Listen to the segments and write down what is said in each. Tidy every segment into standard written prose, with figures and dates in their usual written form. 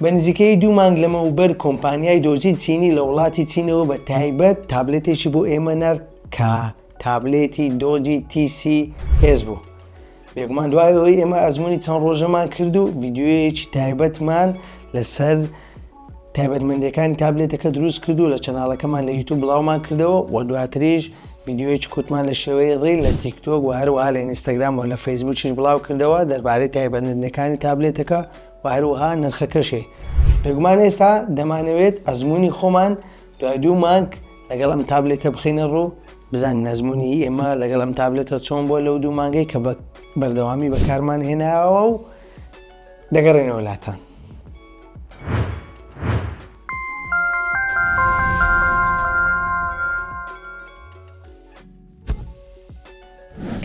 بەنزیکەی 2 مانگ لەمەوبەر کۆمپانیای دۆزی چینی لە وڵاتی چینەوە بە تایبەت تابلێتێکی بۆ ئێمە نەر کە تابلێتی دۆجی TCS بوو. بێگومان دوایەوەی ئێمە ئەزمموی چەند ڕۆژەمان کرد و ڤیددیوەیەکی تایبەتمان لەسەر تایبەتمەندەکانی تابلێتەکە دروست کردو لە چەناڵەکەمان لە یوتیوب بڵاومان کردەوە و دواتریش ڤیددیوەیەکی کوتمان لە شێوەی ڕێی لە تیکتۆک و هەروەها لە ئینستاگرام و لە فەیسبووکیش بڵاو کردەوە دەربارەی تایبەتمەندەکانی تابلێتەکە و هەروەها نرخەکەشێ. بێگومان ئێستا دەمانەوێت ئەزمموی خۆمان دوای 2 مانگ لەگەڵ ئەم تابلێتە بخینە ڕوو بزانین ئەزمموی ئێمە لەگەڵ ئەم تابلێتە چۆن بۆ لەو 2 مانگەی کە بەردەوامی بەکارمان هێناوە و دەگەڕێنەوە لاتان.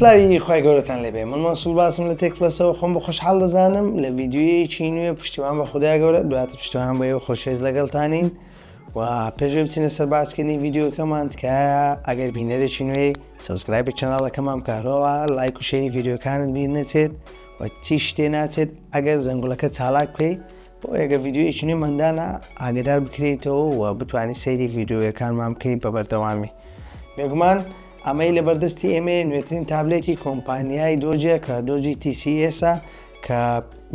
سلاوی خی گەورەتان لێبێ من مەسوول باسم لە تێک پلەسەوە خۆم بە خۆشحاڵ دەزانم لە ڤیددیوەیەکی نوێ پشتیوان بە خودای گەورە دواتر پشتیوان بە ئێوە خۆشەویست لەگەڵتانین و پێشوێ بچینە سەر باسکردنی ڤیددیۆکەمان تکایە ئەگەر بینەرێکی نوێی سەبسکرایبی چەناڵەکەمان بکارەوە لایک و شێری ڤیددیۆکانت بیر نەچێت و چی شتێ ناچێت ئەگەر زەنگوڵەکە چالاک بکەیت بۆ ئێگە ڤیددیۆیەکی نوێ مندانە ئاگدار بکرێتەوە و بتوانانی سەیری ڤیددیۆیەکانمان بکەیت بە بەردەوامی. بێگومان ئەمەی لە بەردەستی ئێمە نوێترین تابلێتی کۆمپانیای دۆجە کە دۆجی TCSە کە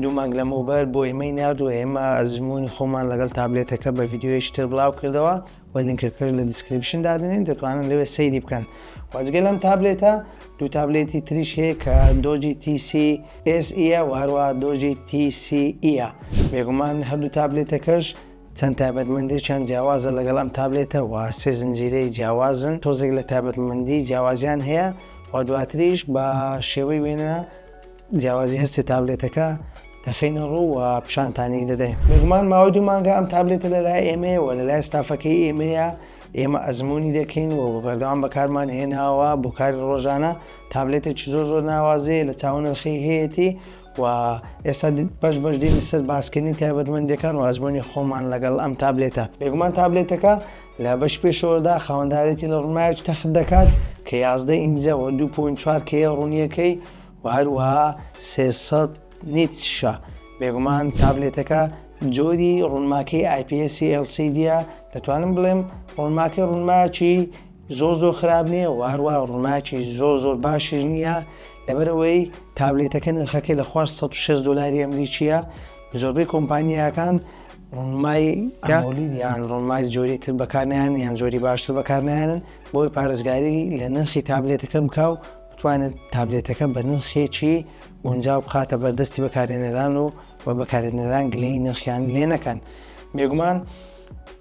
2 مانگ لەمەوبەر بۆ ئێمەی نردووە ئێمە ئەزمموی خۆمان لەگەڵ تابلێتەکە بە ڤیددیۆیەکی تر بڵاو کردەوە و لینکەکەش لە دیسکریپشن دادنین دەتوانن لەوێ سەیری بکەن. وەجگە لەم تابلێتە 2 تابلێتی تریش هەیە کە دۆجی TCSە و هەروەها دۆجی TCEە. بێگومان هەردوو تابلێتەکەش چەند تایبەتمەندییان جیاوازە لەگەڵ ئەم تابلێتە و 3 زنجیرەی جیاوازن تۆزێک لە تایبەتمەندی جیاوازیان هەیە و دواتریش بە شێوەی وێنە جیاوازی هەرسێ تابلێتەکە دەخینە ڕوو و پیشانتانی دەدەین. بێگومان ماوەی 2 مانگە ئەم تابلێتە لەلای ئێمەیە و لەلای ستافەکەی ئێمەیە ئێمە ئەزمموی دەکەین و بەردەوام بەکارمان هێناوە بۆ کاری ڕۆژانە تابلێتێکی زۆر ناوازەیە لە چاو نرخی هەیەی و ئێستا بەش دێنی سەر باسکردنی تایبەتمەندەکان و ئەزمموی خۆمان لەگەڵ ئەم تابلێتە. بێگومان تابلێتەکە لە بەش پێشەوەدا خاوەندارێتی لە ڕمایەکی تەخت دەکات کە 11 ئینجە و 2.4 کێ ڕوونیەکەی و هەروەها 300 نیتشە. بێگومان تابلێتەکە جۆری ڕوونماکەی IPS LCDە دەتوانم بڵێم ڕوونماکەی ڕوونماکی زۆر خراپ نییە و هەروەها ڕوونماکی زۆر باشیش نییە لەبەرەوەی تابلێتەکە نرخەکەی لە خوار $106 ئەمریکیە. زۆربەی کۆمپانیاکان ڕوونمای ئەمۆلید یان ڕوونمای جۆری تر بەکارنیان یان جۆری باشتر بەکارنیانن بۆی پارێزگاری لە نرخی تابلێتەکە بکاو بتوانێت تابلێتەکە بە نرخێکی ئونجاو بخاتە بەردەستی بەکارێنەران و بەکارێنەران گلەی نرخیان لێ نەکەن. بێگومان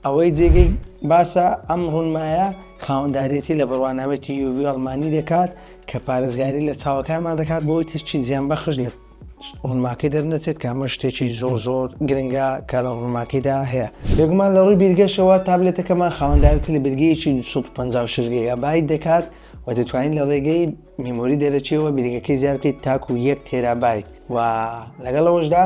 ئەوەی جێگەی باسە ئەم ڕوونمایە خاوەندارێتی لە بڕواناوێتی UV ئەڵمانی دەکات کە پارێزگاری لە چاوەکانمان دەکات بۆی تشتی زیان بەخش لە ڕوونماکەی دەرنەچێت کە ئەمە شتێکی زۆر گرنگە کە لە ڕوونماکەیدا هەیە. بێگومان لە ڕووی بیرگەشەوە تابلێتەکەمان خاوەندارێتی لە بەرگەیەکی 256 گیگابایت دەکات و دەتوانین لە ڕێگەی میمۆری دەرەچێەوە بیرگەکەی زیاد بکەیت تاکو 1 تێرابایت و لەگەڵەوەشدا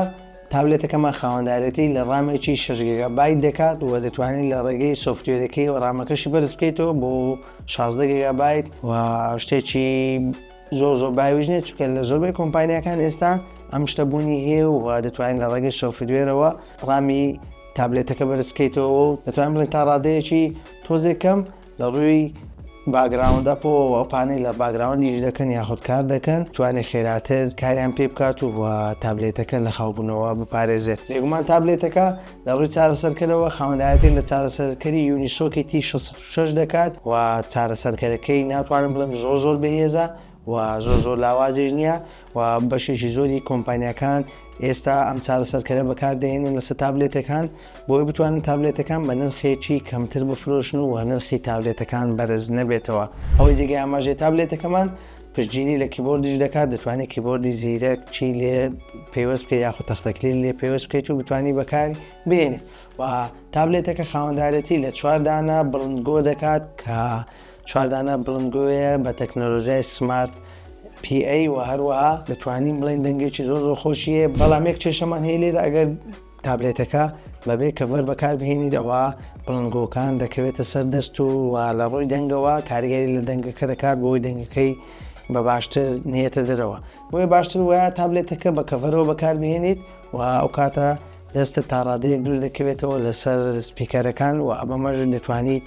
تابلێتەکەمان خاوەندارەتی لە ڕامێکی 6 گیگابایت دەکات و دەتوانین لە ڕێگەی سۆفتوێرەکەی و ڕامەکەشی بەرز بکەیتەوە بۆ 16 گیگابایت و شتێکی زۆر باویژ نیە چونکە لە زۆربەی کۆمپانیاکان ئێستا ئەم شتە بوونی هەیە و دەتوانین لە ڕێگەی سۆفتوێرەوە ڕامی تابلێتەکە بەرز بکەیتەوە و دەتوانین بڵێن تا ڕادەیەکی تۆزێکەم لە ڕووی باگراوندا بۆ پانەی لە باگراوندیش دەکەن یاخود کار دەکەن توانێت خێراتر کاریان پێ بکات و تابلێتەکە لە خاوبوونەوە بپارێزێت. بێگومان تابلێتەکە لە ڕووی چارەسەرکردنەوە خاوەندایەتی لە چارەسەرکەری یونیسۆکێتی 66 دەکات و چارەسەرکەرەکەی ناتوانم بڵێم زۆر بەهێزە و زۆر لاوازیش نییە و بەشێکی زۆری کۆمپانیاکان ئێستا ئەم چارەسەرکەرە بەکاردێنن لەسەر تابلێتەکان بۆی بتوانن تابلێتەکان بە نرخێکی کەمتر بفرۆشن و نرخی تابلێتەکان بەرز نەبێتەوە. ئەوەی جێگەی ئاماژەی تابلێتەکەمان پشتگیری لە کیبۆردیش دەکات دەتوانێت کیبۆردی زیرەک چی لێ پێوەست بکەیت یاخود تەختەکلیل لێ پێوەست بکەیت و بتوانی بەکاری بێنێت و تابلێتەکە خاوەندارەتی لە 4 دانە بڵندگۆ دەکات کە 4 دانە بڵندگۆیە بە تەکنۆلۆژیای سمارت PA و هەروەها دەتوانین بڵێن دەنگێکی زۆر خۆشیە. بەڵام یەک کێشەمان هەیە لێرە ئەگەر تابلێتەکە بەبێ کەڤەر بەکار بهێنیت ئەوە بڵندگۆکان دەکەوێتە سەر دەست و لە ڕووی دەنگەوە کاریگەری لە دەنگەکە دەکات بۆی دەنگەکەی بە باشتر نێتە دەرەوە. بۆیە باشتر وایە تابلێتەکە بە کەڤەرەوە بەکار بهێنیت و ئەو کاتە دەستت تا ڕادەیەک دوور دەکەوێتەوە لەسەر سپیکەرەکان و ئەمەش دەتوانیت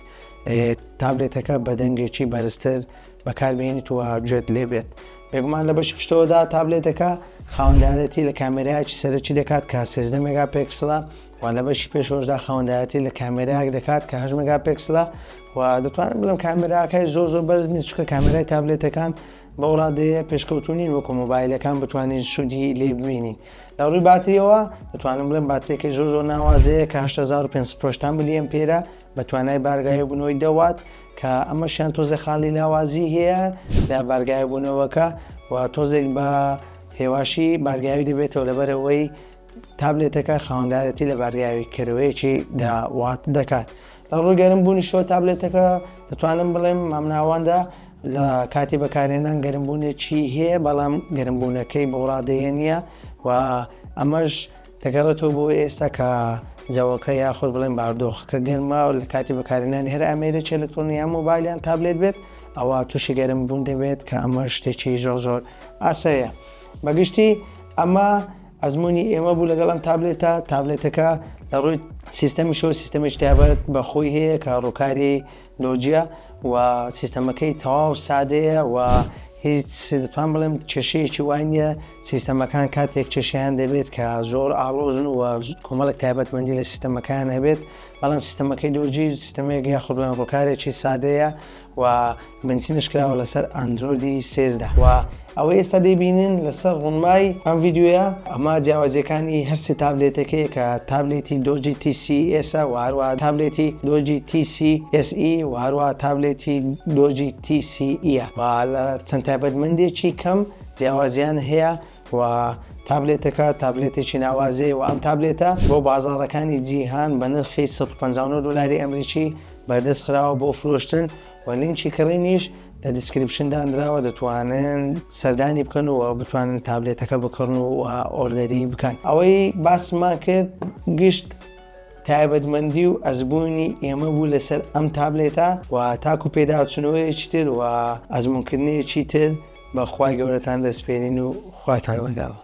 تابلێتەکە بە دەنگێکی بەرزتر بەکاربێنیت و گوێت لێ بێت. بێگومان لە بەشی پشتەوەدا تابلێتەکە خاوەندایەتی لە کامێرایەکی سەرەکی دەکات کە 13 مێگاپیکسڵە و لە بەشی پێشەوەشدا خاوەندایەتی لە کامێرایەک دەکات کە 8 مێگاپیکسڵە و دەتوانم بڵم کامێراکەی زۆر بەرز نیست چونکە کامێرای تابلێتەکان بەو ڕادەیە پێشکەوتونین وەکو مۆبایلەکان بتوانین سوودی لێ ببینین. لە ڕووی باتریەوە دەتوانم بڵێم باتریەکەی زۆر ناوازەیە کە 8500 ملیئەمپێرە بە توانای بارگای بوونەوەی 10 وات کە ئەمەشیان تۆزێک خاڵی لاوازی هەیە لە بارگای بوونەوەکە و تۆزێک بە هێواشی بارگاوی دەبێتەوە لەبەرەوەی تابلێتەکە خاوەندایەتی لە بارگاوی کەرەوەیەکی 10 وات دەکات. لە ڕووی گەرمبوونیشەوە تابلێتەکە دەتوانم بڵێم مامناواندا لە کاتی بەکارهێنان گەرمبوونێکی هەیە بەڵام گەرمبوونەکەی بەو ڕادەیە نییە و ئەمەش دەگەڕێتەوە بۆ ئێستا کە جەوەکە یاخود بڵێن باردۆخەکە گەرمە و لە کاتی بەکارهێنان هەر ئەمێرە ئەلکترۆنیان مۆبایلیان تابلێت بێت ئەوە تووشی گەرمبوون دەبێت کە ئەمە شتێکی زۆر ئاساییە. بەگشتی ئەمە ئەزمموی ئێمە بوو لەگەڵ ئەم تابلێتەکە لە ڕووی سیستەمیشەوە سیستەمێکی تایبەت بەخۆی هەیە کە ڕووکاری لۆجیە و سیستەمەکەی تەواو سادەیە و هیچ دەتوان بڵێم کێشەیەکی وای نییە. سیستەمەکان کاتێک کێشیان دەبێت کە زۆر ئاڵۆزن و کۆمەڵێک تایبەتمەندی لە سیستەمەکان هەبێت بەڵام سیستەمەکەی لۆجی سیستەمێک یاخود بڵێن ڕووکارێکی سادەیە و بنچینش کراوە لەسەر ئەندرۆیدی 13 و ئەوە ئێستا دەیبینن لەسەر ڕوونمای ئەم ڤیددیوە ئەمە جیاوازیەکانی هەرسی تابلێتەکەی کە تابلێتی دۆجی TCS و هەروە تابلێتی دۆجی TCSE و هەروە تابلێتی دۆجی TCE و لە چەند تایبەتمەندێکی کەم جیاوازیان هەیە و تابلێتەکە تابلێتێکی ناوازەیە و ئەم تابلێتە بۆ بازاڕەکانی جیهان بە نرخی $159 ئەمریکی بەردەستخراوە بۆ فرۆشتن و لینکی کڕینیش لە دیسکریپشندان دراوە دەتوانن سەردانی بکەن و بتوانن تابلێتەکە بکڕن و ئۆردەری بکەن. ئەوەی باسمان کرد گشت تایبەتمەندی و ئەزمموی ئێمە بوو لەسەر ئەم تابلێتە و تاکو پێداچنەوەیەکی تر و ئەزممونکردنەیەکی تر بە خوای گەورەتان دەسپێرین و خواتان لەگەڵ.